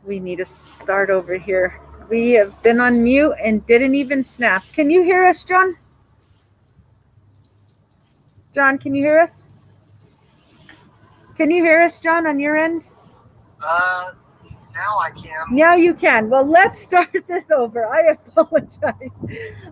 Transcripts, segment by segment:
We need to start over here. We have been on mute and didn't even snap. Can you hear us, John? John, can you hear us? Can you hear us, John, on your end? Now I can. Now you can. Well, let's start this over. I apologize.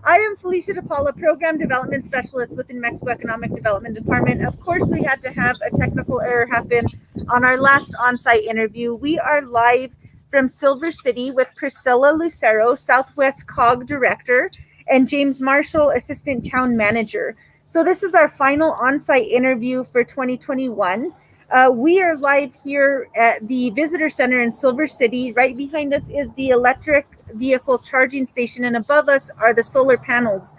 I am Felicia DePaula, Program Development Specialist with the New Mexico Economic Development Department. Of course, we had to have a technical error happen on our last on-site interview. We are live from Silver City with Priscilla Lucero, Southwest COG Director, and James Marshall, Assistant Town Manager. So this is our final on-site interview for 2021. We are live here at the Visitor Center in Silver City. Right behind us is the electric vehicle charging station, and above us are the solar panels.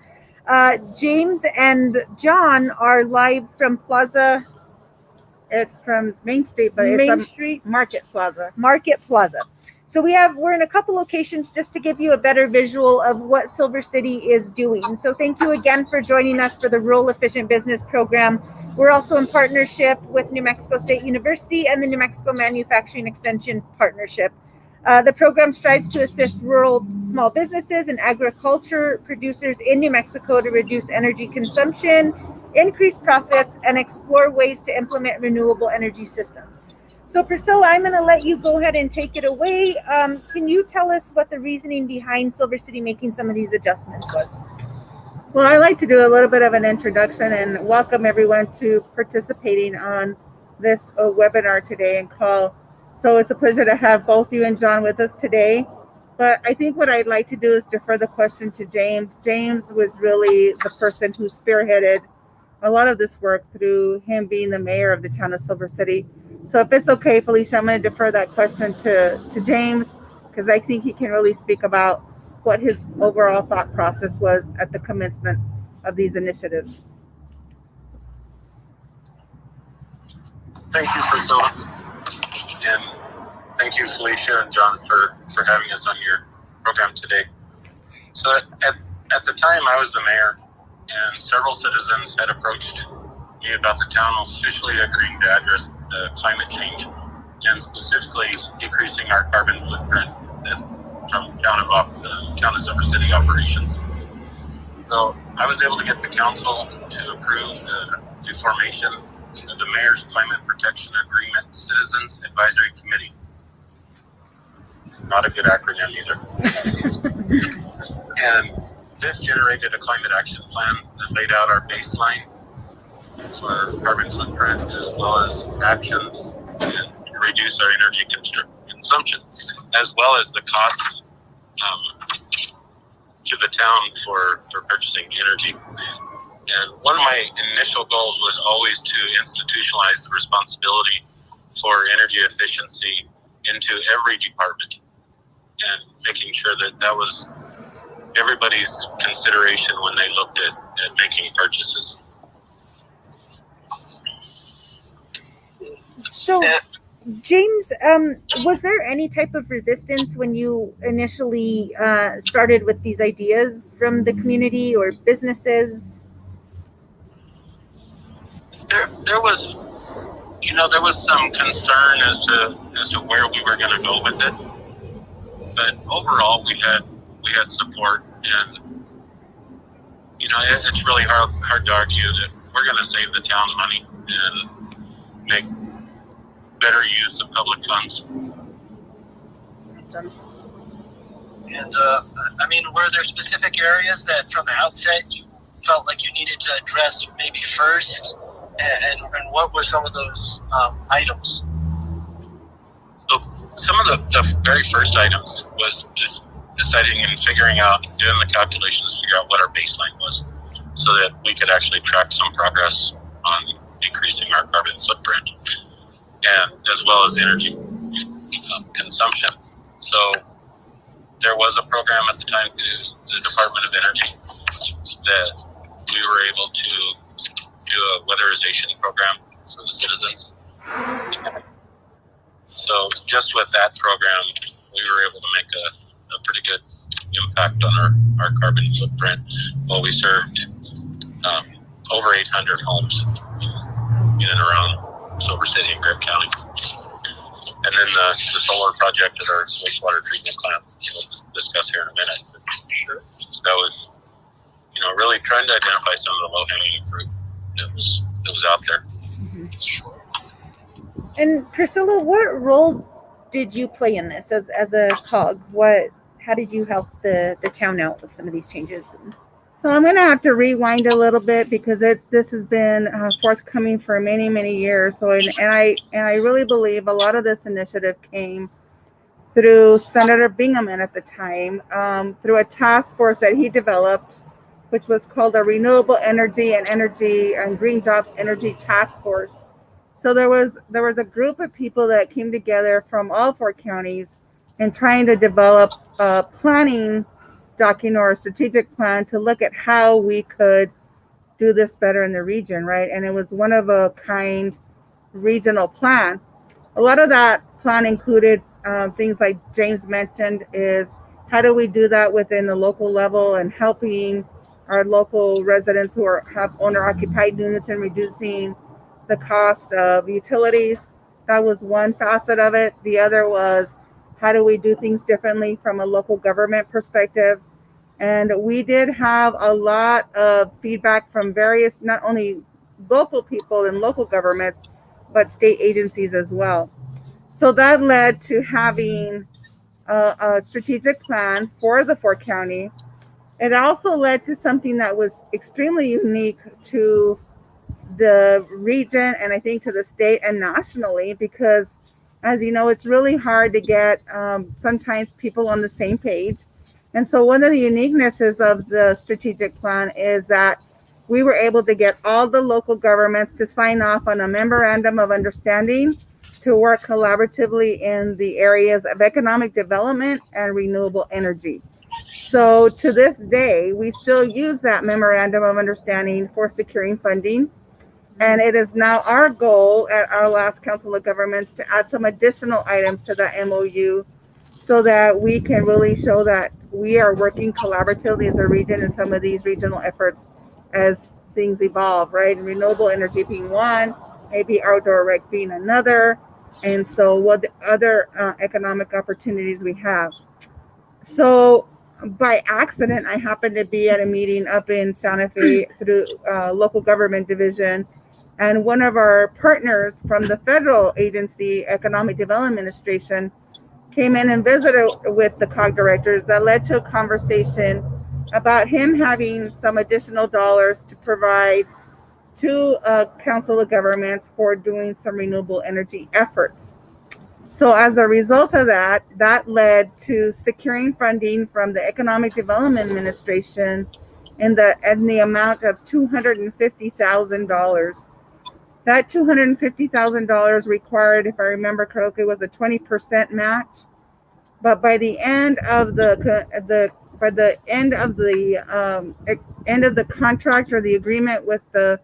James and John are live from Plaza. It's from Main Street, but Main it's Street Market Plaza. Market Plaza. So we're in a couple locations just to give you a better visual of what Silver City is doing. So thank you again for joining us for the Rural Efficient Business Program. We're also in partnership with New Mexico State University and the New Mexico Manufacturing Extension Partnership. The program strives to assist rural small businesses and agriculture producers in New Mexico to reduce energy consumption, increase profits, and explore ways to implement renewable energy systems. So Priscilla, I'm going to let you go ahead and take it away. Can you tell us what the reasoning behind Silver City making some of these adjustments was? Well, I like to do a little bit of an introduction and welcome everyone to participating on this webinar today and call. So it's a pleasure to have both you and John with us today. But I think what I'd like to do is defer the question to James. James was really the person who spearheaded a lot of this work through him being the mayor of the town of Silver City. So if it's okay, Felicia, I'm going to defer that question to James, because I think he can really speak about what his overall thought process was at the commencement of these initiatives. Thank you, Priscilla. And thank you, Felicia and John, for having us on your program today. So at the time, I was the mayor, and several citizens had approached me about the town officially agreeing to address the climate change and specifically decreasing our carbon footprint from the town of Silver City operations. So I was able to get the council to approve the formation of the Mayor's Climate Protection Agreement Citizens Advisory Committee. Not a good acronym either. And this generated a climate action plan that laid out our baseline for carbon footprint, as well as actions to reduce our energy consumption, as well as the costs to the town for purchasing energy. And one of my initial goals was always to institutionalize the responsibility for energy efficiency into every department, and making sure that was everybody's consideration when they looked at making purchases. So, James, was there any type of resistance when you initially started with these ideas from the community or businesses? There was some concern as to where we were going to go with it, but overall we had support, and it's really hard to argue that we're going to save the town money and make better use of public funds. Awesome. And were there specific areas that from the outset you felt like you needed to address maybe first, and what were some of those items? So some of the very first items was just deciding and figuring out, doing the calculations, figure out what our baseline was, so that we could actually track some progress on decreasing our carbon footprint, and as well as energy consumption. So there was a program at the time through the Department of Energy that we were able to do a weatherization program for the citizens. So just with that program, we were able to make a pretty good impact on our carbon footprint while we served over 800 homes in and around Silver City and Grant County. and then the solar project at our wastewater treatment plant, we'll discuss here in a minute. Sure. So that was, really trying to identify some of the low-hanging fruit that was out there. And Priscilla, what role did you play in this as a cog? How did you help the town out with some of these changes? So I'm going to have to rewind a little bit because this has been forthcoming for many, many years. So and I really believe a lot of this initiative came through Senator Bingaman at the time, through a task force that he developed, which was called the Renewable Energy and Green Jobs Energy Task Force. So there was a group of people that came together from all 4 counties and trying to develop a planning document or a strategic plan to look at how we could do this better in the region, right? And it was one of a kind regional plan. A lot of that plan included things like James mentioned is how do we do that within the local level and helping our local residents who have owner-occupied units and reducing the cost of utilities. That was one facet of it. The other was how do we do things differently from a local government perspective. And we did have a lot of feedback from various, not only local people and local governments, but state agencies as well. So that led to having a strategic plan for the 4 county. It also led to something that was extremely unique to the region and I think to the state and nationally, because as you know, it's really hard to get sometimes people on the same page. And so one of the uniquenesses of the strategic plan is that we were able to get all the local governments to sign off on a memorandum of understanding to work collaboratively in the areas of economic development and renewable energy. So to this day, we still use that memorandum of understanding for securing funding. And it is now our goal at our last Council of Governments to add some additional items to that MOU so that we can really show that we are working collaboratively as a region in some of these regional efforts as things evolve, right? And renewable energy being one, maybe outdoor rec being another. And so what the other economic opportunities we have. So by accident, I happened to be at a meeting up in Santa Fe through local government division. And one of our partners from the federal agency, Economic Development Administration, came in and visited with the COG directors. That led to a conversation about him having some additional dollars to provide to Council of Governments for doing some renewable energy efforts. So as a result of that, that led to securing funding from the Economic Development Administration in the amount of $250,000. That $250,000 required, if I remember correctly, was a 20% match. But by the end of the end of the contract or the agreement with the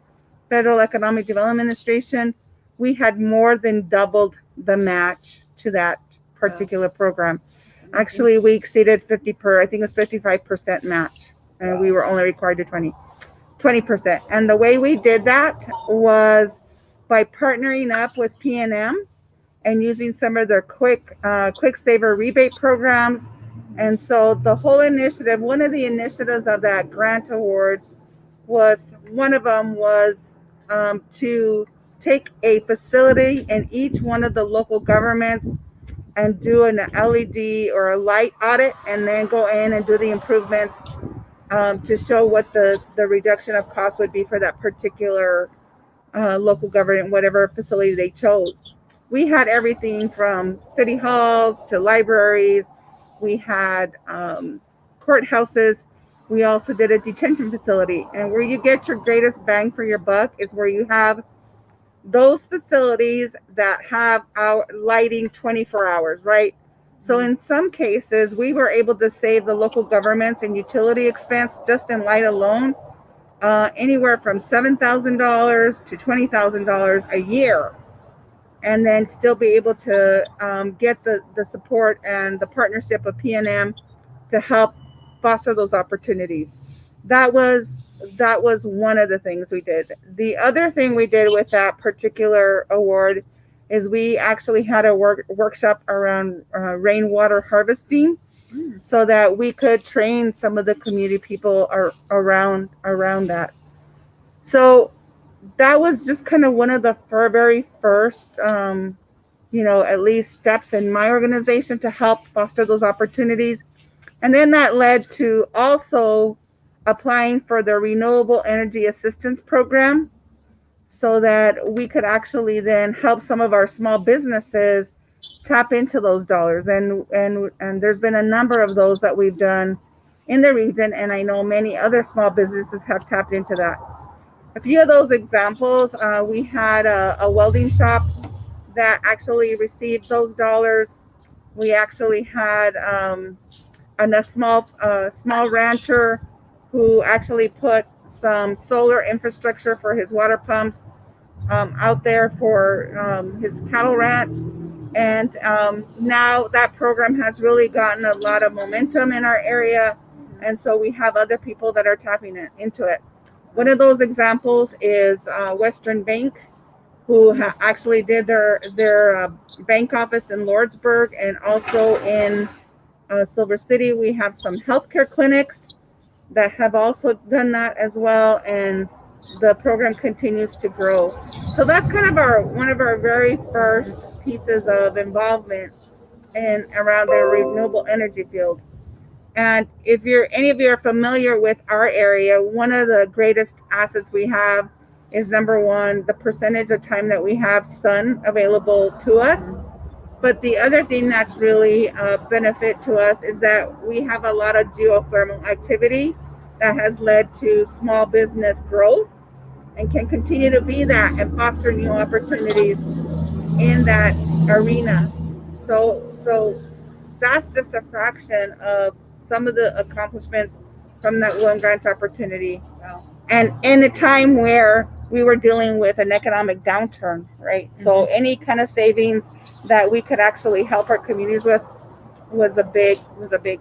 Federal Economic Development Administration, we had more than doubled the match to that particular program. Actually, we exceeded 55% match, and we were only required to 20%. And the way we did that was by partnering up with P&M and using some of their quick saver rebate programs. And so the whole initiative, one of the initiatives of that grant award was, one of them was to take a facility in each one of the local governments and do an LED or a light audit, and then go in and do the improvements to show what the reduction of cost would be for that particular local government, whatever facility they chose. We had everything from city halls to libraries. We had courthouses. We also did a detention facility. And where you get your greatest bang for your buck is where you have those facilities that have our lighting 24 hours, right? So in some cases, we were able to save the local governments in utility expense just in light alone, anywhere from $7,000 to $20,000 a year, and then still be able to get the support and the partnership of P&M to help foster those opportunities. That was one of the things we did. The other thing we did with that particular award is we actually had a workshop around rainwater harvesting, so that we could train some of the community people around that. So that was just kind of one of the very first, at least steps in my organization to help foster those opportunities. And then that led to also applying for the Renewable Energy Assistance Program, so that we could actually then help some of our small businesses tap into those dollars. And there's been a number of those that we've done in the region, and I know many other small businesses have tapped into that. A few of those examples, we had a welding shop that actually received those dollars. We actually had a small rancher who actually put some solar infrastructure for his water pumps out there for his cattle ranch. And now that program has really gotten a lot of momentum in our area. And so we have other people that are tapping into it. One of those examples is Western Bank, who actually did their bank office in Lordsburg, and also in Silver City. We have some healthcare clinics that have also done that as well, and the program continues to grow. So that's kind of one of our very first pieces of involvement in around the renewable energy field. And if any of you are familiar with our area, one of the greatest assets we have is, number one, the percentage of time that we have sun available to us. But the other thing that's really a benefit to us is that we have a lot of geothermal activity that has led to small business growth and can continue to be that and foster new opportunities in that arena. So that's just a fraction of some of the accomplishments from that one grant opportunity. Wow. And in a time where we were dealing with an economic downturn, right? Mm-hmm. So any kind of savings that we could actually help our communities with was a big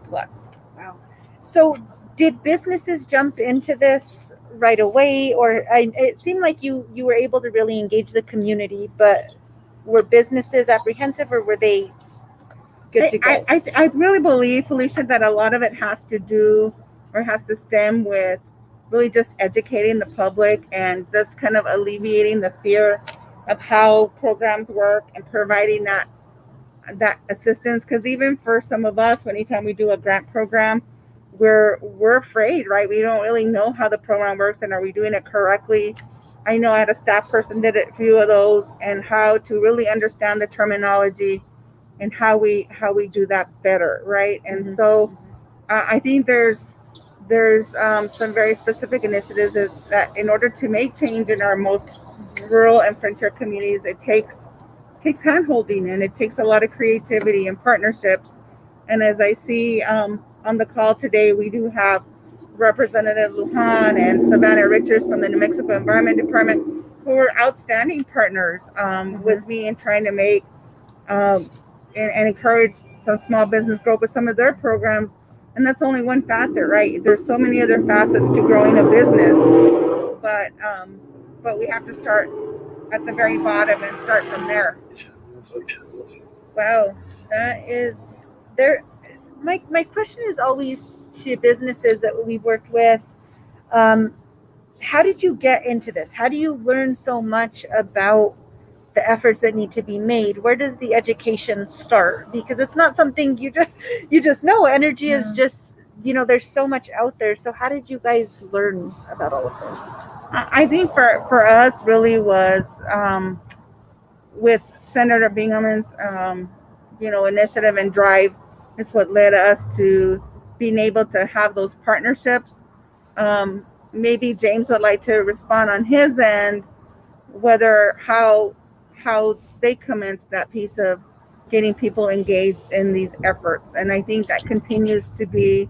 plus. Wow. So did businesses jump into this right away, or it seemed like you were able to really engage the community, but were businesses apprehensive, or were they good to go? I really believe, Felicia, that a lot of it has to stem with really just educating the public and just kind of alleviating the fear of how programs work and providing that assistance. Because even for some of us, anytime we do a grant program, we're afraid, right? We don't really know how the program works, and are we doing it correctly? I know I had a staff person did a few of those, and how to really understand the terminology and how we do that better, right? And mm-hmm. So I think there's some very specific initiatives that in order to make change in our most rural and frontier communities, it takes hand-holding, and it takes a lot of creativity and partnerships. And as I see on the call today, we do have Representative Lujan and Savannah Richards from the New Mexico Environment Department, who are outstanding partners with me in trying to make and encourage some small business growth with some of their programs. And that's only one facet, right? There's so many other facets to growing a business, but we have to start at the very bottom and start from there. Wow, that is there. My question is always to businesses that we've worked with. How did you get into this? How do you learn so much about the efforts that need to be made? Where does the education start? Because it's not something you just know. Energy is just, there's so much out there. So how did you guys learn about all of this? I think for us really was with Senator Bingham's initiative and drive is what led us to being able to have those partnerships. Maybe James would like to respond on his end, whether how they commenced that piece of getting people engaged in these efforts. And I think that continues to be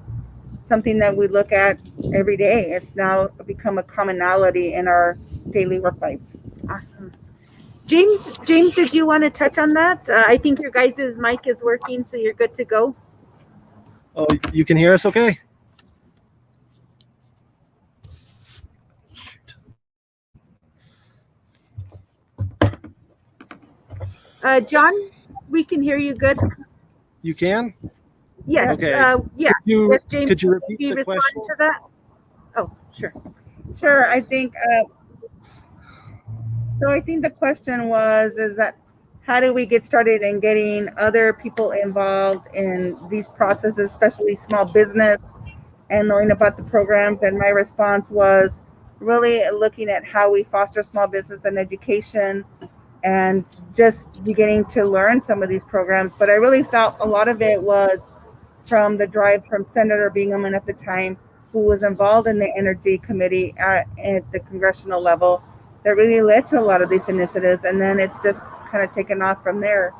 something that we look at every day. It's now become a commonality in our daily work lives. Awesome. James, did you want to touch on that? I think your guys' mic is working, so you're good to go. Oh, you can hear us okay? John, we can hear you good. You can? Yes. Okay. Yeah. Could If James, you could repeat you the respond question? to that? Oh, sure. Sure. I think so. I think the question was, is that how do we get started in getting other people involved in these processes, especially small business, and knowing about the programs? And my response was really looking at how we foster small business and education and just beginning to learn some of these programs. But I really felt a lot of it was from the drive from Senator Bingaman at the time, who was involved in the Energy Committee at the congressional level, that really led to a lot of these initiatives. And then it's just kind of taken off from there.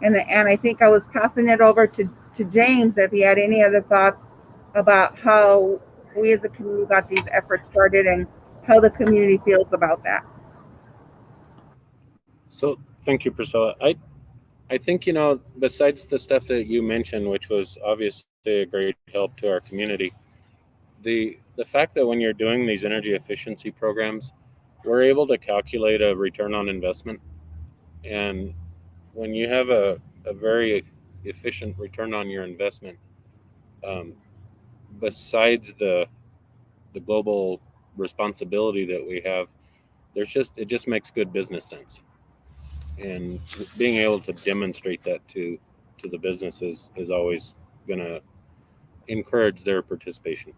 And I think I was passing it over to James if he had any other thoughts about how we as a community got these efforts started and how the community feels about that. So thank you, Priscilla. I think, besides the stuff that you mentioned, which was obviously a great help to our community, the fact that when you're doing these energy efficiency programs, we're able to calculate a return on investment. And when you have a very efficient return on your investment, um, besides the global responsibility that we have, it just makes good business sense. And being able to demonstrate that to the businesses is always going to encourage their participation.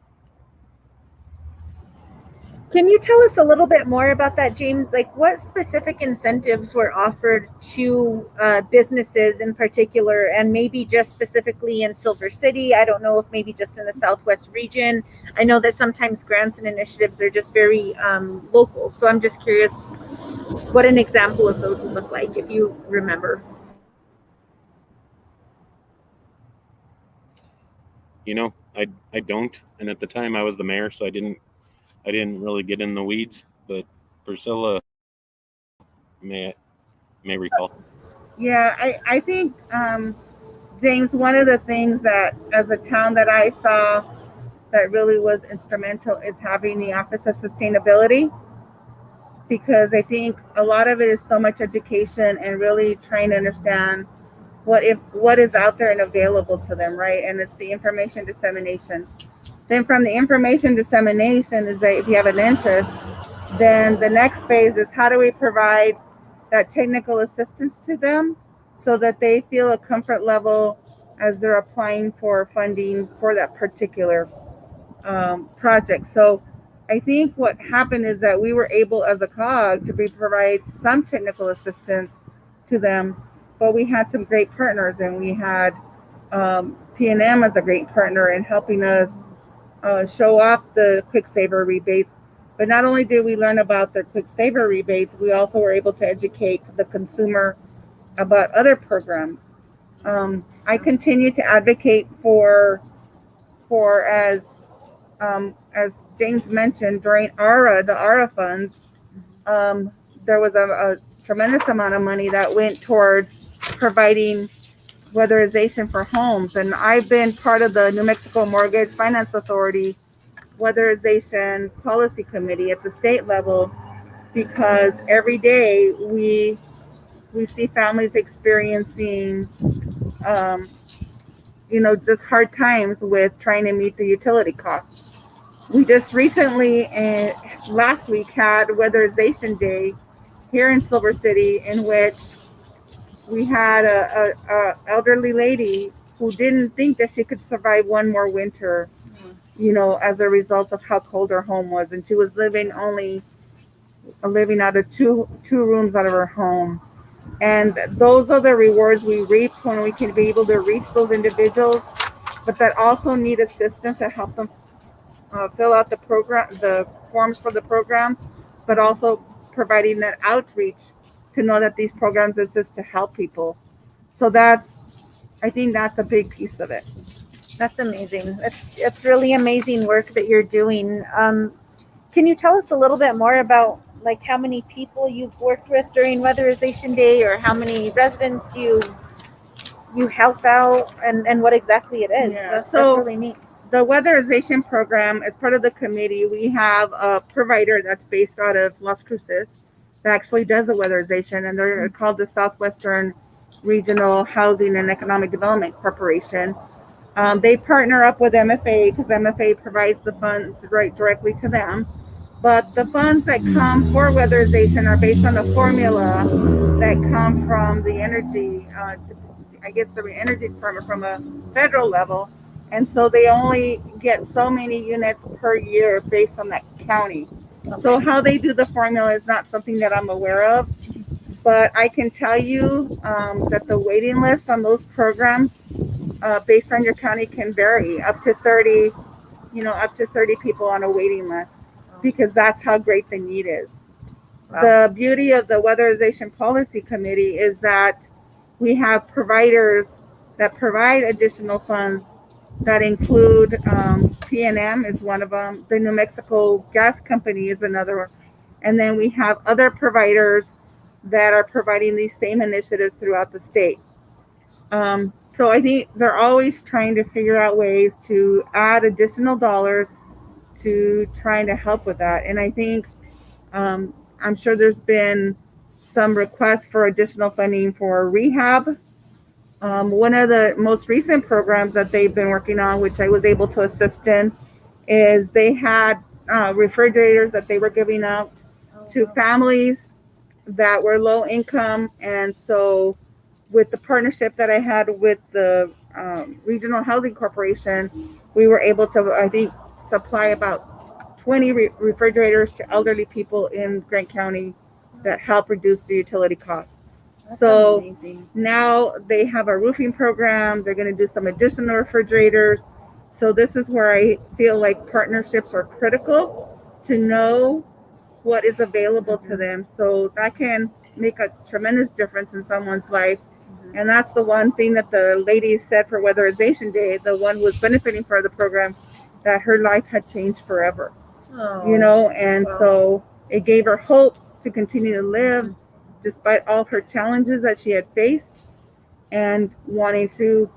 Can you tell us a little bit more about that, James? Like, what specific incentives were offered to businesses in particular, and maybe just specifically in Silver City? I don't know if maybe just in the Southwest region. I know that sometimes grants and initiatives are just very local. So I'm just curious what an example of those would look like, if you remember. I don't, and at the time I was the mayor, so I didn't really get in the weeds. But Priscilla may recall. Yeah, I think, James, one of the things that as a town that I saw that really was instrumental is having the Office of Sustainability, because I think a lot of it is so much education and really trying to understand what is out there and available to them, right? And it's the information dissemination. Then from the information dissemination is that if you have an interest, then the next phase is how do we provide that technical assistance to them so that they feel a comfort level as they're applying for funding for that particular project. So I think what happened is that we were able as a COG to provide some technical assistance to them, but we had some great partners, and we had P&M as a great partner in helping us show off the Quick Saver rebates. But not only did we learn about the Quick Saver rebates, we also were able to educate the consumer about other programs. I continue to advocate for as James mentioned, during the ARA funds, there was a tremendous amount of money that went towards providing weatherization for homes. And I've been part of the New Mexico Mortgage Finance Authority Weatherization Policy Committee at the state level, because every day we see families experiencing just hard times with trying to meet the utility costs. We just recently, last week, had Weatherization Day here in Silver City, in which we had a elderly lady who didn't think that she could survive one more winter, as a result of how cold her home was, and she was living out of two rooms out of her home. And those are the rewards we reap when we can be able to reach those individuals, but that also need assistance to help them fill out the forms for the program, but also providing that outreach to know that these programs exist to help people. So I think that's a big piece of it. That's amazing. It's really amazing work that you're doing. Can you tell us a little bit more about like how many people you've worked with during Weatherization Day, or how many residents you help out, and what exactly it is? Yeah, That's so really neat. the weatherization program, as part of the committee, we have a provider that's based out of Las Cruces that actually does the weatherization, and they're called the Southwestern Regional Housing and Economic Development Corporation. They partner up with MFA because MFA provides the funds right directly to them. But the funds that come for weatherization are based on a formula that come from the energy, the energy department from a federal level. And so they only get so many units per year based on that county. Okay. So how they do the formula is not something that I'm aware of. But I can tell you that the waiting list on those programs based on your county can vary up to 30 people on a waiting list because that's how great the need is. Wow. The beauty of the Weatherization Policy Committee is that we have providers that provide additional funds that include PNM is one of them. The New Mexico Gas Company is another one. And then we have other providers that are providing these same initiatives throughout the state. So I think they're always trying to figure out ways to add additional dollars to trying to help with that. And I think I'm sure there's been some requests for additional funding for rehab. One of the most recent programs that they've been working on, which I was able to assist in, is they had refrigerators that they were giving out to families that were low income. And so with the partnership that I had with the Regional Housing Corporation, we were able to, I think, supply about 20 refrigerators to elderly people in Grant County that help reduce the utility costs. That's so amazing. Now they have a roofing program. They're going to do some additional refrigerators. So this is where I feel like partnerships are critical to know what is available to them. So that can make a tremendous difference in someone's life. And that's the one thing that the lady said for Weatherization Day, the one who was benefiting from the program, that her life had changed forever. And so it gave her hope to continue to live despite all of her challenges that she had faced, and wanting to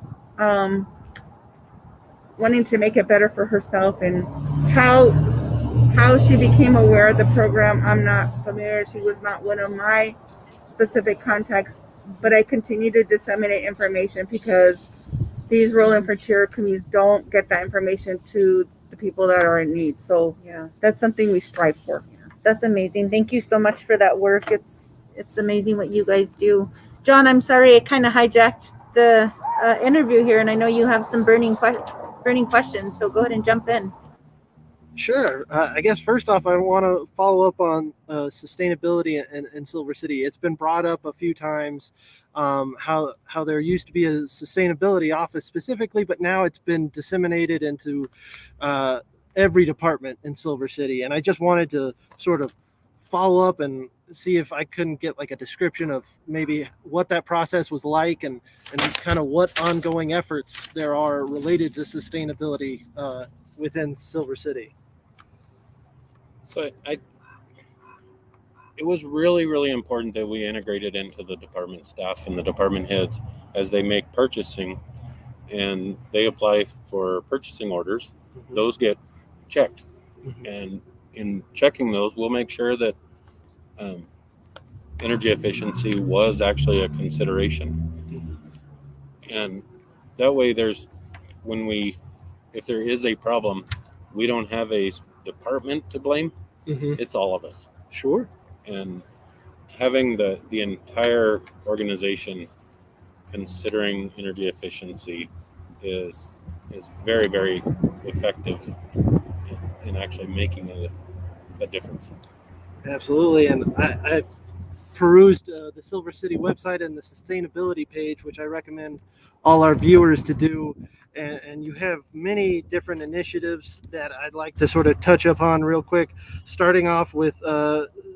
make it better for herself. And how she became aware of the program, I'm not familiar. She was not one of my specific contacts, but I continue to disseminate information because these rural and frontier communities don't get that information to the people that are in need. So yeah, that's something we strive for. Yeah, that's amazing. Thank you so much for that work. It's amazing what you guys do. John, I'm sorry I kind of hijacked the interview here, and I know you have some burning questions, so go ahead and jump in. Sure. I guess first off, I want to follow up on sustainability in Silver City. It's been brought up a few times how there used to be a sustainability office specifically, but now it's been disseminated into every department in Silver City. And I just wanted to sort of follow up and see if I couldn't get like a description of maybe what that process was like and kind of what ongoing efforts there are related to sustainability within Silver City. So it was really, really important that we integrated into the department staff and the department heads as they make purchasing and they apply for purchasing orders. Mm-hmm. Those get checked. Mm-hmm. And in checking those, we'll make sure that energy efficiency was actually a consideration. Mm-hmm. And that way if there is a problem, we don't have a department to blame. Mm-hmm. It's all of us. Sure. And having the entire organization considering energy efficiency is very, very effective in actually making a difference. Absolutely. And I perused the Silver City website and the sustainability page, which I recommend all our viewers to do. And you have many different initiatives that I'd like to sort of touch upon real quick, starting off with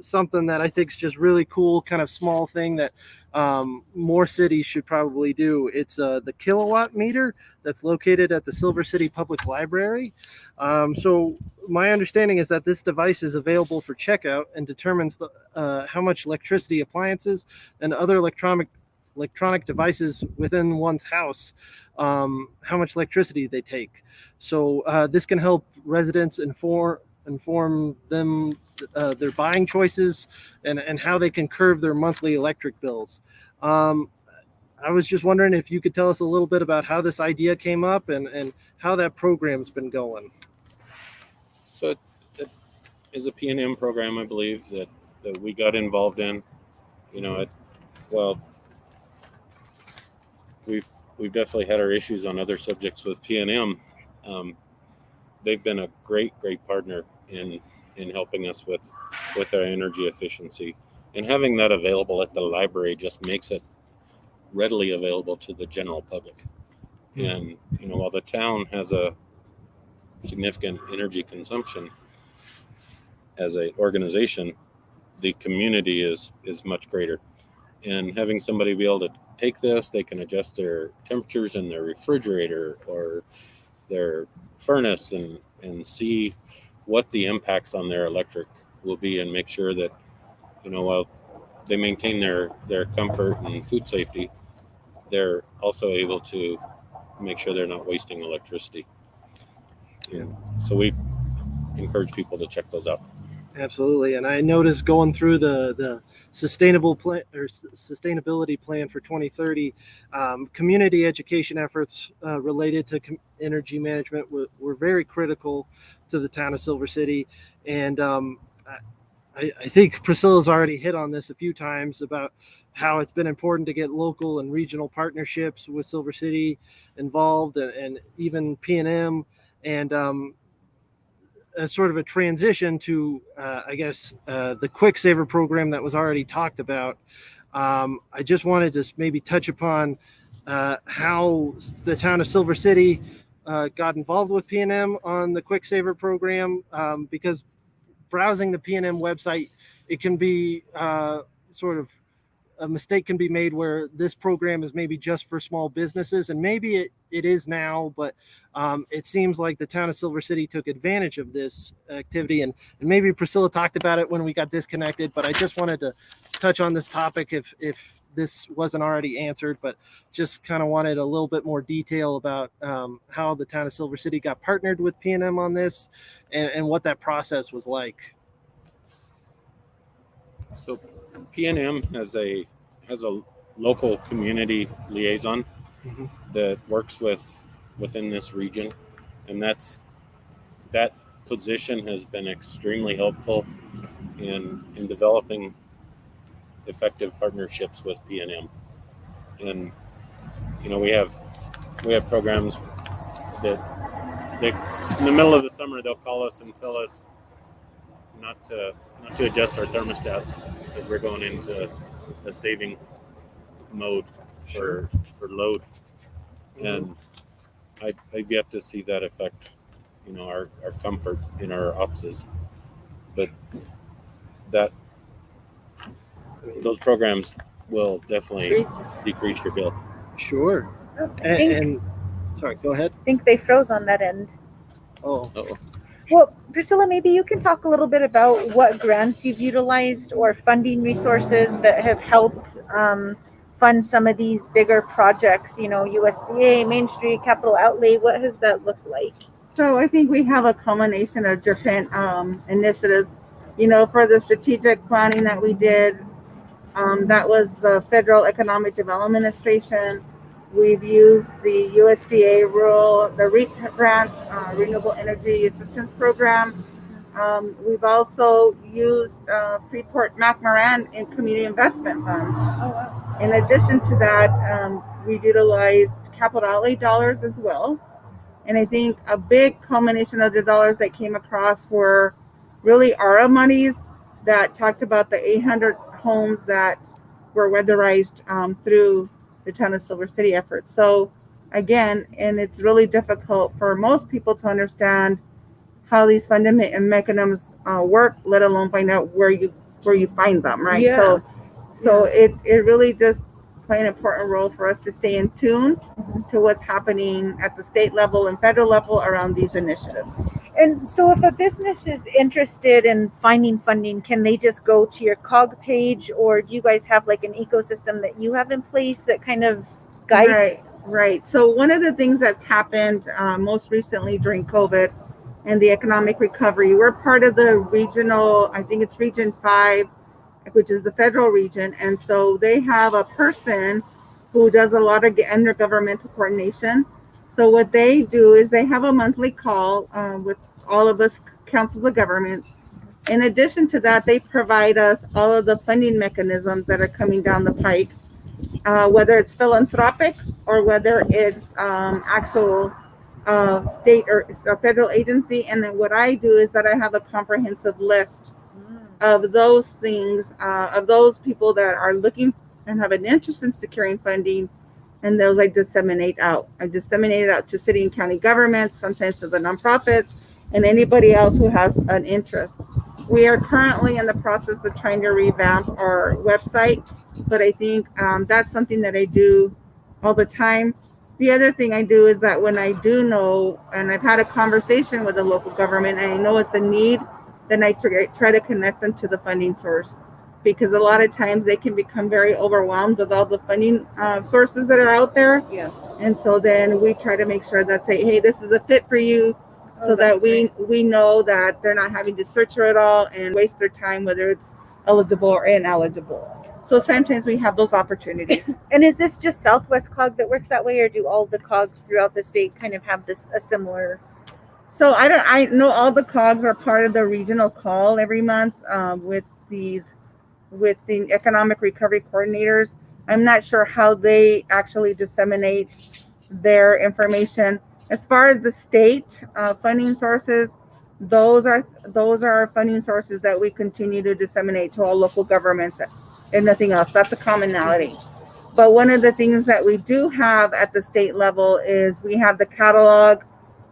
something that I think is just really cool, kind of small thing that more cities should probably do. It's the kilowatt meter that's located at the Silver City Public Library. So my understanding is that this device is available for checkout and determines how much electricity appliances and other electronic devices within one's house, how much electricity they take. So this can help residents inform them their buying choices and how they can curb their monthly electric bills. I was just wondering if you could tell us a little bit about how this idea came up and how that program's been going. So it is a P&M program, I believe, that we got involved in. Well, we've definitely had our issues on other subjects with P&M. They've been a great partner in helping us with our energy efficiency, and having that available at the library just makes it readily available to the general public. And while the town has a significant energy consumption as an organization, the community is much greater. And having somebody be able to take this, they can adjust their temperatures in their refrigerator or their furnace and see what the impacts on their electric will be, and make sure that while they maintain their comfort and food safety, they're also able to make sure they're not wasting electricity. And so we encourage people to check those out. Absolutely. And I noticed going through the sustainable plan or sustainability plan for 2030, community education efforts related to energy management were very critical to the town of Silver City. And I think Priscilla's already hit on this a few times about how it's been important to get local and regional partnerships with Silver City involved, and even P&M, and as sort of a transition to, the Quick Saver program that was already talked about. I just wanted to maybe touch upon how the town of Silver City got involved with P&M on the Quick Saver program, because browsing the P&M website, it can be sort of a mistake can be made where this program is maybe just for small businesses, and maybe it is now, but it seems like the town of Silver City took advantage of this activity, and maybe Priscilla talked about it when we got disconnected, but I just wanted to touch on this topic if this wasn't already answered, but just kind of wanted a little bit more detail about how the town of Silver City got partnered with P&M on this, and what that process was like. So P&M has a local community liaison that works within this region, and that position has been extremely helpful in developing effective partnerships with P&M. And we have programs that in the middle of the summer they'll call us and tell us not to adjust our thermostats because we're going into a saving mode for load. And I've yet to see that affect our comfort in our offices, but those programs will definitely decrease your bill. Sure. And sorry, go ahead. I think they froze on that end. Oh. Uh-oh. Well, Priscilla, maybe you can talk a little bit about what grants you've utilized or funding resources that have helped fund some of these bigger projects, USDA, Main Street, Capital Outlay. What has that looked like? So I think we have a culmination of different initiatives. For the strategic planning that we did, that was the Federal Economic Development Administration. We've used the USDA the REAP grant, Renewable Energy Assistance Program. We've also used Freeport-McMoran in community investment funds. Oh, wow. In addition to that, we've utilized capital outlay dollars as well. And I think a big culmination of the dollars that came across were really ARA monies that talked about the 800 homes that were weatherized through the town of Silver City efforts. So again, and it's really difficult for most people to understand how these funding mechanisms work, let alone find out where you find them, right? Yeah. So it really does play an important role for us to stay in tune to what's happening at the state level and federal level around these initiatives. And so if a business is interested in finding funding, can they just go to your COG page, or do you guys have like an ecosystem that you have in place that kind of guides? Right. So one of the things that's happened most recently during COVID and the economic recovery, we're part of the regional, I think it's Region 5, which is the federal region. And so they have a person who does a lot of intergovernmental coordination. So what they do is they have a monthly call with all of us councils of governments. In addition to that, they provide us all of the funding mechanisms that are coming down the pike, whether it's philanthropic or whether it's actual state or a federal agency. And then what I do is that I have a comprehensive list of those things, of those people that are looking and have an interest in securing funding, and those I disseminate out. I disseminate it out to city and county governments, sometimes to the nonprofits, and anybody else who has an interest. We are currently in the process of trying to revamp our website, but I think that's something that I do all the time. The other thing I do is that when I do know, and I've had a conversation with a local government, and I know it's a need, then I try to connect them to the funding source, because a lot of times they can become very overwhelmed with all the funding sources that are out there. Yeah. And so then we try to make sure that say, hey, this is a fit for you, so that we know that they're not having to search for it all and waste their time, whether it's eligible or ineligible. So sometimes we have those opportunities. And is this just Southwest COG that works that way, or do all the COGs throughout the state kind of have a similar? So I know all the COGs are part of the regional call every month with the economic recovery coordinators. I'm not sure how they actually disseminate their information. As far as the state funding sources, those are funding sources that we continue to disseminate to all local governments and nothing else. That's a commonality. But one of the things that we do have at the state level is we have the catalog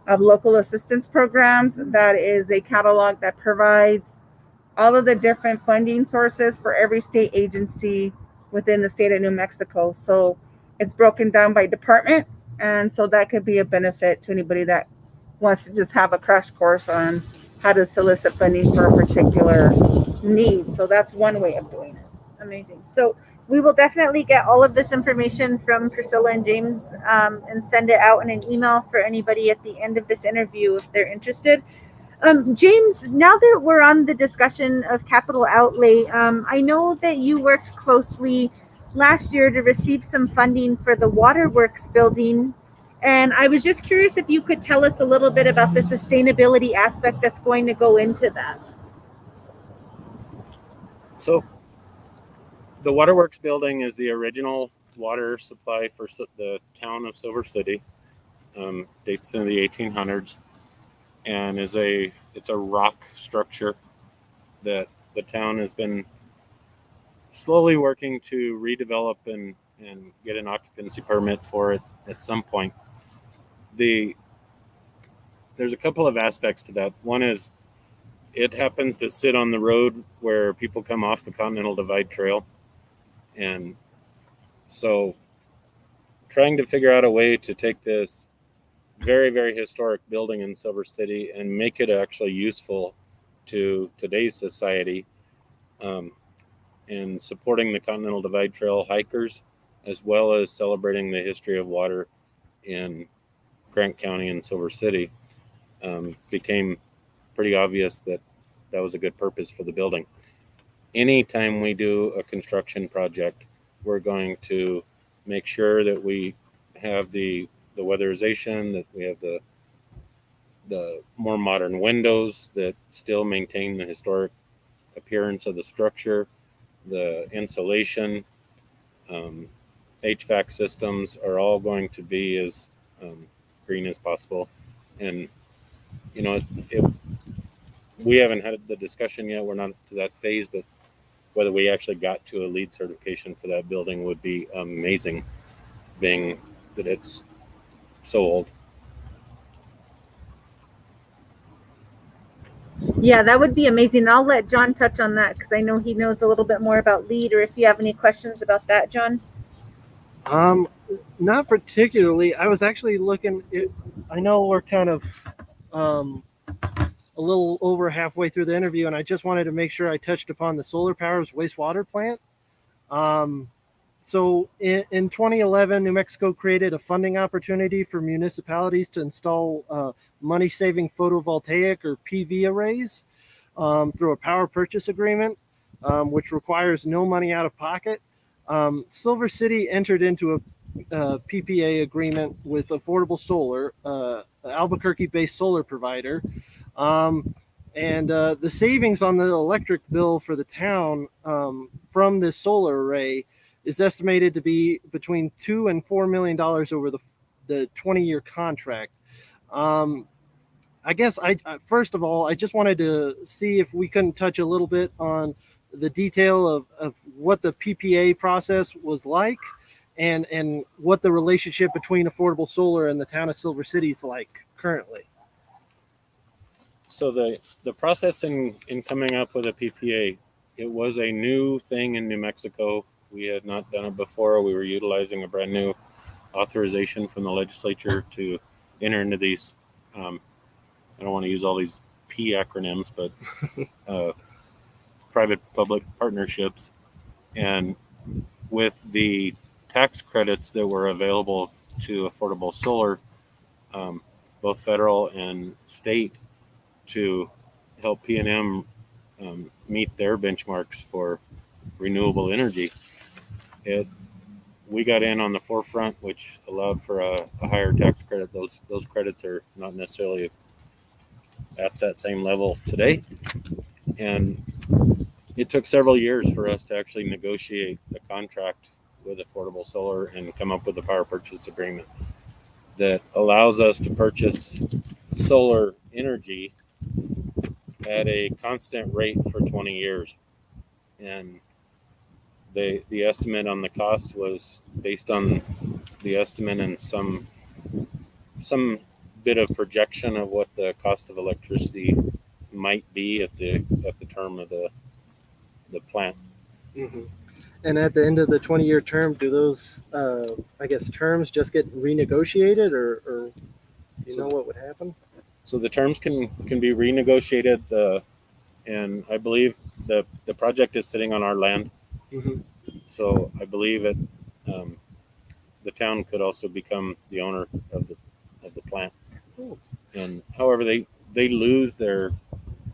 of local assistance programs. That is a catalog that provides all of the different funding sources for every state agency within the state of New Mexico. So it's broken down by department. And so that could be a benefit to anybody that wants to just have a crash course on how to solicit funding for a particular need. So that's one way of doing it. Amazing. So we will definitely get all of this information from Priscilla and James and send it out in an email for anybody at the end of this interview if they're interested. James, now that we're on the discussion of capital outlay, I know that you worked closely last year to receive some funding for the Waterworks Building. And I was just curious if you could tell us a little bit about the sustainability aspect that's going to go into that. So the Waterworks Building is the original water supply for the town of Silver City. Dates in the 1800s, and it's a rock structure that the town has been slowly working to redevelop and get an occupancy permit for it at some point. There's a couple of aspects to that. One is it happens to sit on the road where people come off the Continental Divide Trail. And so trying to figure out a way to take this very, very historic building in Silver City and make it actually useful to today's society, and supporting the Continental Divide Trail hikers, as well as celebrating the history of water in Grant County and Silver City, became pretty obvious that was a good purpose for the building. Anytime we do a construction project, we're going to make sure that we have the weatherization, that we have the more modern windows that still maintain the historic appearance of the structure, the insulation, HVAC systems are all going to be as green as possible. And we haven't had the discussion yet, we're not to that phase, but whether we actually got to a LEED certification for that building would be amazing, being that it's so old. Yeah, that would be amazing. I'll let John touch on that because I know he knows a little bit more about LEED, or if you have any questions about that, John. Not particularly. I was actually looking. I know we're kind of a little over halfway through the interview, and I just wanted to make sure I touched upon the Solar Powers wastewater plant. So in 2011, New Mexico created a funding opportunity for municipalities to install money-saving photovoltaic or PV arrays through a power purchase agreement, which requires no money out of pocket. Silver City entered into PPA agreement with Affordable Solar, an Albuquerque-based solar provider. And the savings on the electric bill for the town from this solar array is estimated to be between $2 and $4 million over the 20-year contract. I guess first of all, I just wanted to see if we couldn't touch a little bit on the detail of what the PPA process was like and what the relationship between Affordable Solar and the town of Silver City is like currently. So the process in coming up with a PPA, it was a new thing in New Mexico. We had not done it before. We were utilizing a brand new authorization from the legislature to enter into these. I don't want to use all these P acronyms, but private-public partnerships. And with the tax credits that were available to Affordable Solar, both federal and state, to help P&M meet their benchmarks for renewable energy, we got in on the forefront, which allowed for a higher tax credit. Those credits are not necessarily at that same level today, and it took several years for us to actually negotiate the contract with Affordable Solar and come up with a power purchase agreement that allows us to purchase solar energy at a constant rate for 20 years. And the estimate on the cost was based on the estimate and some bit of projection of what the cost of electricity might be at the term of the plant. Mm-hmm. And at the end of the 20-year term, do those, terms just get renegotiated, or you know what would happen? So the terms can be renegotiated, and I believe the project is sitting on our land. Mm-hmm. So I believe the town could also become the owner of the plant. Cool. And however, they lose their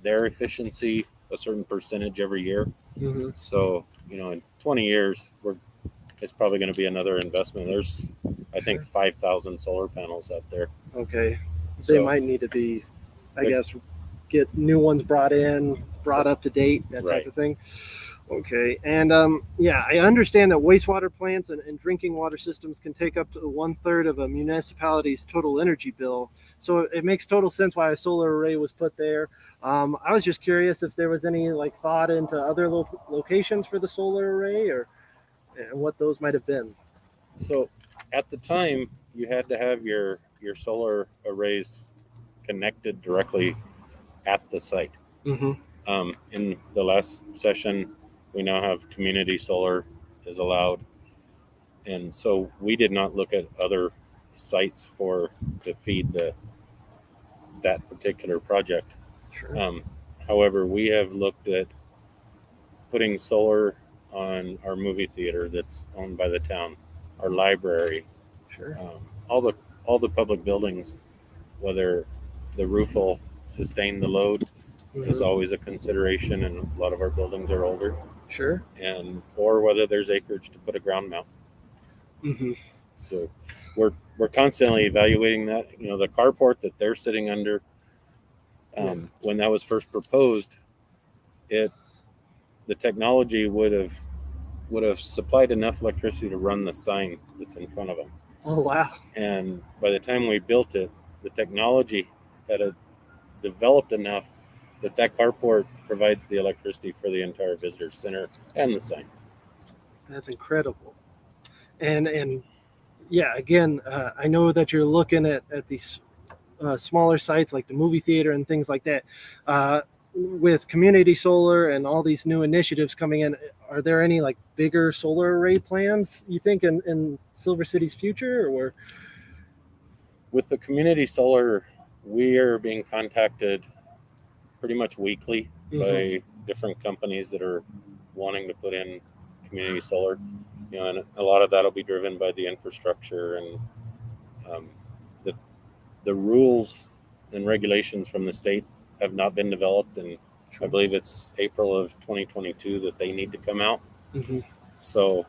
efficiency a certain percentage every year. Mm-hmm. So in 20 years, it's probably going to be another investment. There's, I think, 5,000 solar panels out there. Okay, they might need to be, get new ones brought up to date, that type of thing. Okay, and I understand that wastewater plants and drinking water systems can take up to 1/3 of a municipality's total energy bill. So it makes total sense why a solar array was put there. I was just curious if there was any thought into other locations for the solar array, or what those might have been. So at the time, you had to have your solar arrays connected directly at the site. Mm-hmm. In the last session, we now have community solar is allowed, and so we did not look at other sites to feed that particular project. Sure. However, we have looked at putting solar on our movie theater that's owned by the town, our library, Sure. all the public buildings, whether the roof will sustain the load. Mm-hmm. Is always a consideration, and a lot of our buildings are older. Sure. Or whether there's acreage to put a ground mount. Mm-hmm. So we're constantly evaluating that. The carport that they're sitting under, when that was first proposed, the technology would have supplied enough electricity to run the sign that's in front of them. Oh wow! And by the time we built it, the technology had developed enough that carport provides the electricity for the entire visitor center and the sign. That's incredible. And again, I know that you're looking at these smaller sites like the movie theater and things like that. With community solar and all these new initiatives coming in, are there any bigger solar array plans you think in Silver City's future? Or with the community solar, we are being contacted pretty much weekly by different companies that are wanting to put in community solar. And a lot of that will be driven by the infrastructure and the rules and regulations from the state have not been developed, and I believe it's April of 2022 that they need to come out. Mm-hmm. So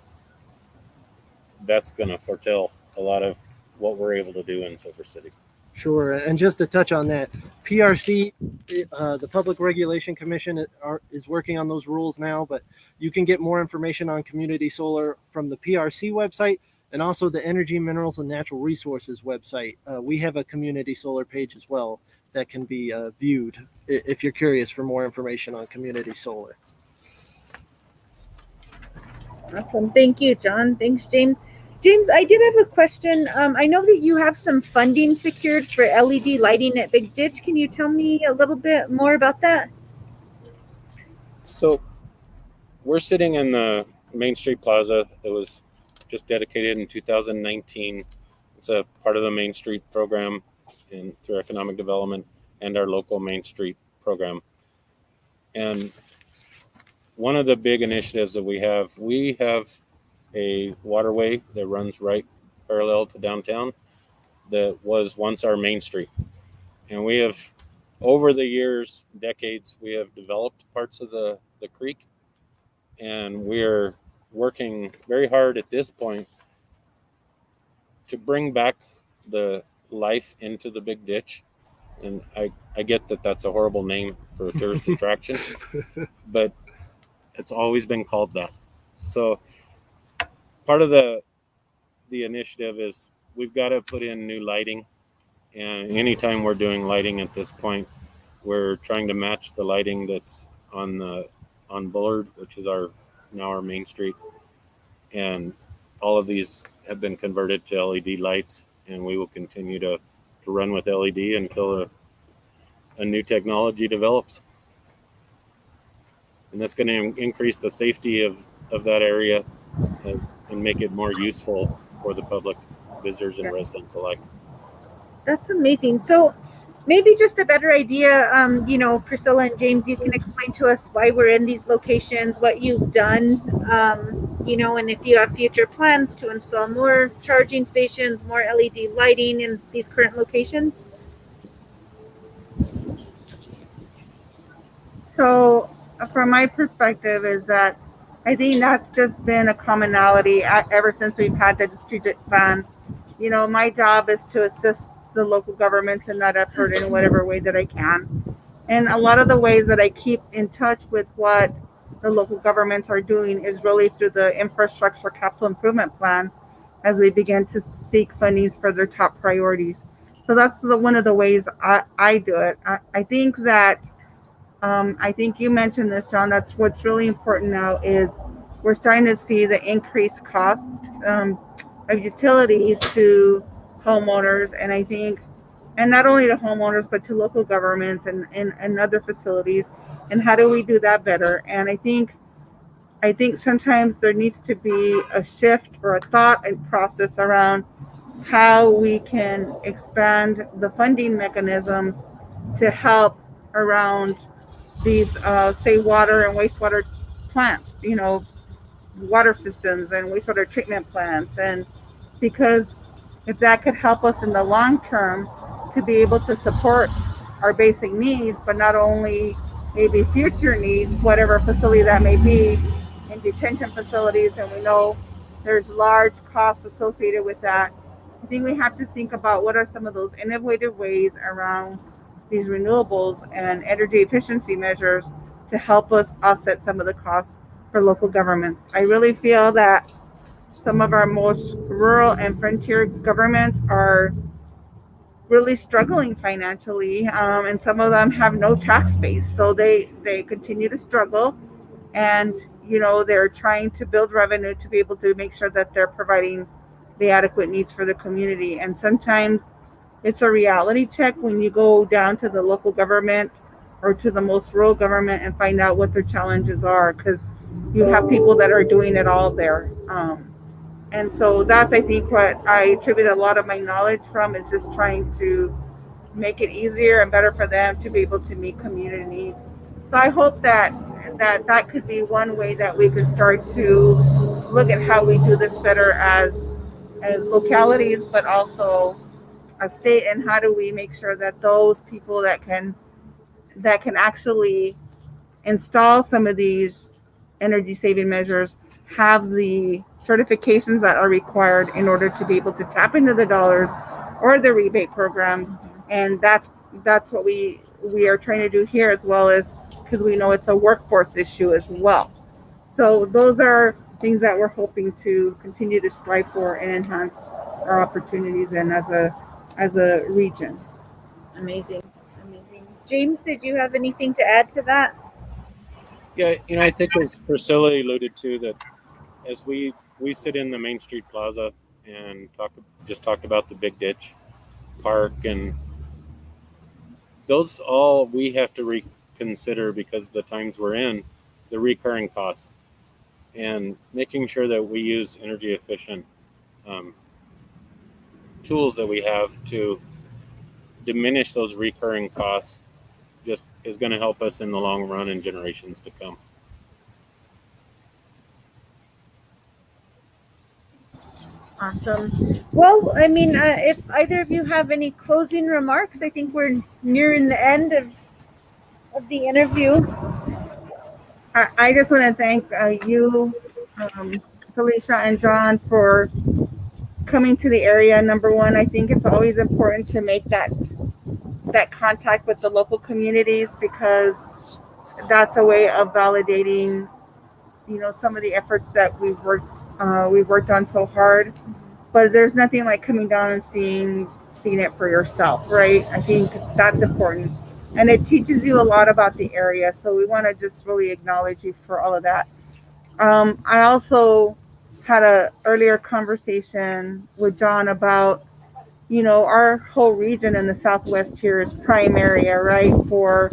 that's going to foretell a lot of what we're able to do in Silver City. Sure, and just to touch on that, PRC, the Public Regulation Commission, is working on those rules now, but you can get more information on community solar from the PRC website and also the Energy, Minerals, and Natural Resources website. We have a community solar page as well that can be viewed if you're curious for more information on community solar. Awesome. Thank you, John. Thanks, James. James, I did have a question. I know that you have some funding secured for LED lighting at Big Ditch. Can you tell me a little bit more about that? So we're sitting in the Main Street Plaza that was just dedicated in 2019. It's a part of the Main Street program through economic development and our local Main Street program. And one of the big initiatives that we have a waterway that runs right parallel to downtown that was once our Main Street. And we have, over the years, decades, we have developed parts of the creek, and we're working very hard at this point to bring back the life into the Big Ditch. And I get that that's a horrible name for a tourist attraction, but it's always been called that. So part of the initiative is we've got to put in new lighting, and anytime we're doing lighting at this point, we're trying to match the lighting that's on Bullard, which is our Main Street, and all of these have been converted to LED lights, and we will continue to run with LED until a new technology develops. And that's going to increase the safety of that area and make it more useful for the public, visitors, and residents alike. That's amazing. So maybe just a better idea, Priscilla and James, you can explain to us why we're in these locations, what you've done, and if you have future plans to install more charging stations, more LED lighting in these current locations. So from my perspective is that I think that's just been a commonality ever since we've had the strategic plan. My job is to assist the local governments in that effort in whatever way that I can. And a lot of the ways that I keep in touch with what the local governments are doing is really through the infrastructure capital improvement plan as we begin to seek fundings for their top priorities. So that's one of the ways I do it. I think that I think you mentioned this, John. That's what's really important now is we're starting to see the increased costs of utilities to homeowners, and I think, and not only to homeowners, but to local governments and other facilities. And how do we do that better? And I think sometimes there needs to be a shift or a thought and process around how we can expand the funding mechanisms to help around these say water and wastewater plants, water systems and wastewater treatment plants. And because if that could help us in the long term to be able to support our basic needs, but not only maybe future needs, whatever facility that may be, in detention facilities, and we know there's large costs associated with that. I think we have to think about what are some of those innovative ways around these renewables and energy efficiency measures to help us offset some of the costs for local governments. I really feel that some of our most rural and frontier governments are really struggling financially, and some of them have no tax base, so they continue to struggle, and they're trying to build revenue to be able to make sure that they're providing the adequate needs for the community. And sometimes it's a reality check when you go down to the local government or to the most rural government and find out what their challenges are, because you have people that are doing it all there. And so that's, I think, what I attribute a lot of my knowledge from, is just trying to make it easier and better for them to be able to meet community needs. So I hope that could be one way that we could start to look at how we do this better as localities, but also a state, and how do we make sure that those people that can actually install some of these energy saving measures have the certifications that are required in order to be able to tap into the dollars or the rebate programs. And that's what we are trying to do here, as well as because we know it's a workforce issue as well. So those are things that we're hoping to continue to strive for and enhance our opportunities and as a region. Amazing. James, did you have anything to add to that? Yeah, I think as Priscilla alluded to, that as we sit in the Main Street Plaza and talked about the Big Ditch Park, and those all we have to reconsider because the times we're in, the recurring costs, and making sure that we use energy efficient tools that we have to diminish those recurring costs just is going to help us in the long run and generations to come. Awesome. Well, I mean, if either of you have any closing remarks, I think we're nearing the end of the interview. I just want to thank you, Felicia and John, for coming to the area. Number one, I think it's always important to make that contact with the local communities, because that's a way of validating, some of the efforts that we've worked on so hard. But there's nothing like coming down and seeing it for yourself, right? I think that's important. And it teaches you a lot about the area. So we want to just really acknowledge you for all of that. I also had an earlier conversation with John about, our whole region in the Southwest here is prime area, right, for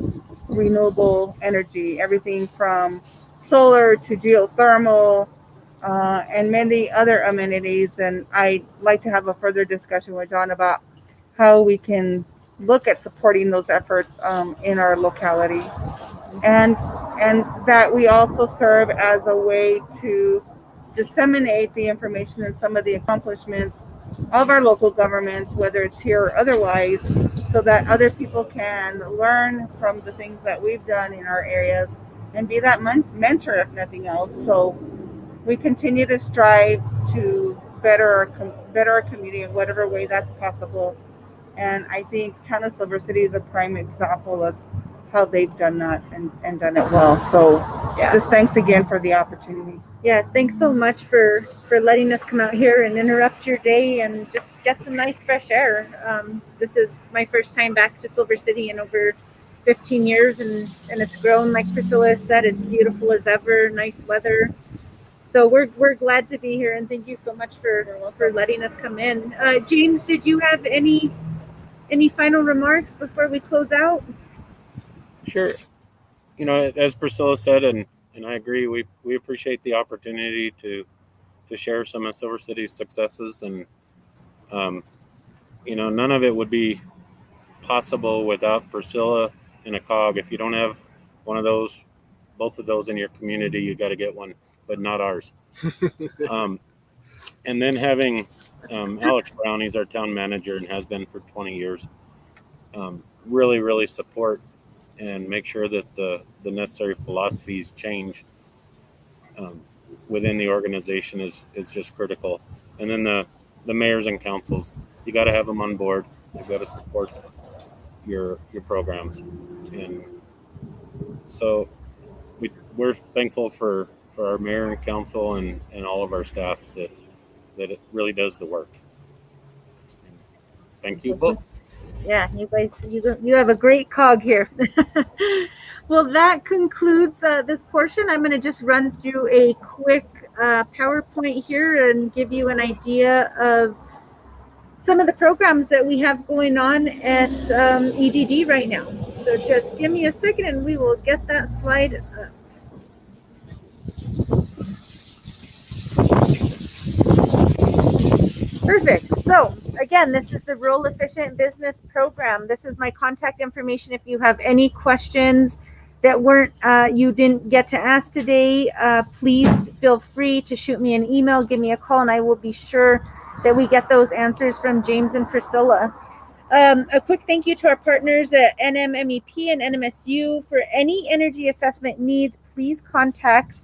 renewable energy, everything from solar to geothermal, and many other amenities. And I'd like to have a further discussion with John about how we can look at supporting those efforts in our locality, and that we also serve as a way to disseminate the information and some of the accomplishments of our local governments, whether it's here or otherwise, so that other people can learn from the things that we've done in our areas and be that mentor, if nothing else. So we continue to strive to better our community in whatever way that's possible. And I think Town of Silver City is a prime example of how they've done that and done it well. So just thanks again for the opportunity. Yes, thanks so much for letting us come out here and interrupt your day and just get some nice fresh air. This is my first time back to Silver City in over 15 years, and it's grown, like Priscilla said. It's beautiful as ever, nice weather. So we're glad to be here, and thank you so much for letting us come in. James, did you have any final remarks before we close out? Sure. As Priscilla said, and I agree, we appreciate the opportunity to share some of Silver City's successes, and none of it would be possible without Priscilla and a COG. If you don't have one of those, both of those in your community, you got to get one, but not ours. And then having Alex Brown, he's our town manager and has been for 20 years, really, really support and make sure that the necessary philosophies change within the organization is just critical. And then the mayors and councils, you got to have them on board. You've got to support your programs. And so we're thankful for our mayor and council and all of our staff that it really does the work. Thank you both. Yeah, you guys, you have a great COG here. Well, that concludes this portion. I'm going to just run through a quick PowerPoint here and give you an idea of some of the programs that we have going on at EDD right now. So just give me a second and we will get that slide up. Perfect. So again, this is the Rural Efficient Business Program. This is my contact information. If you have any questions that you didn't get to ask today, please feel free to shoot me an email, give me a call, and I will be sure that we get those answers from James and Priscilla. A quick thank you to our partners at NMMEP and NMSU. For any energy assessment needs, please contact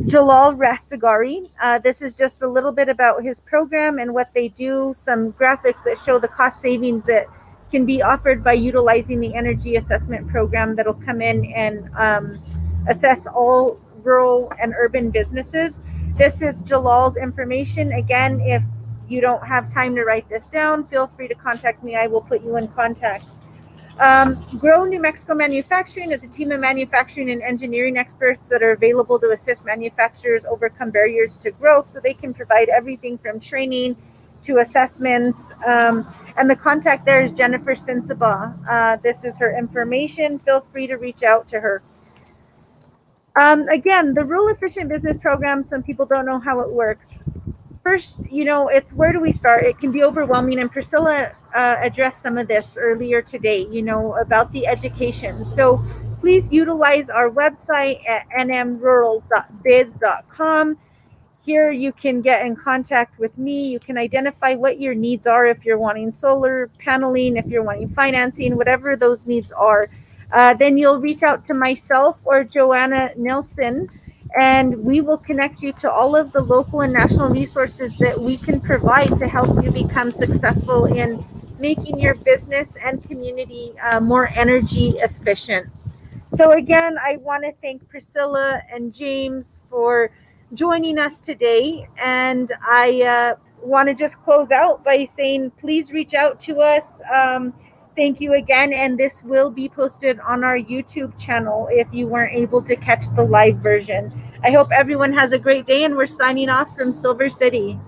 Jalal Rastagari. This is just a little bit about his program and what they do, some graphics that show the cost savings that can be offered by utilizing the energy assessment program that'll come in and assess all rural and urban businesses. This is Jalal's information. Again, if you don't have time to write this down, feel free to contact me. I will put you in contact. Grow New Mexico Manufacturing is a team of manufacturing and engineering experts that are available to assist manufacturers overcome barriers to growth, so they can provide everything from training to assessments. And the contact there is Jennifer Sinsaba. This is her information. Feel free to reach out to her. Again, the Rural Efficient Business Program, some people don't know how it works. First, it's where do we start? It can be overwhelming, and Priscilla addressed some of this earlier today, about the education. So please utilize our website at nmrural.biz.com. Here you can get in contact with me. You can identify what your needs are if you're wanting solar paneling, if you're wanting financing, whatever those needs are. Then you'll reach out to myself or Joanna Nelson, and we will connect you to all of the local and national resources that we can provide to help you become successful in making your business and community more energy efficient. So again, I want to thank Priscilla and James for joining us today. And I want to just close out by saying, please reach out to us. Thank you again. And this will be posted on our YouTube channel if you weren't able to catch the live version. I hope everyone has a great day, and we're signing off from Silver City.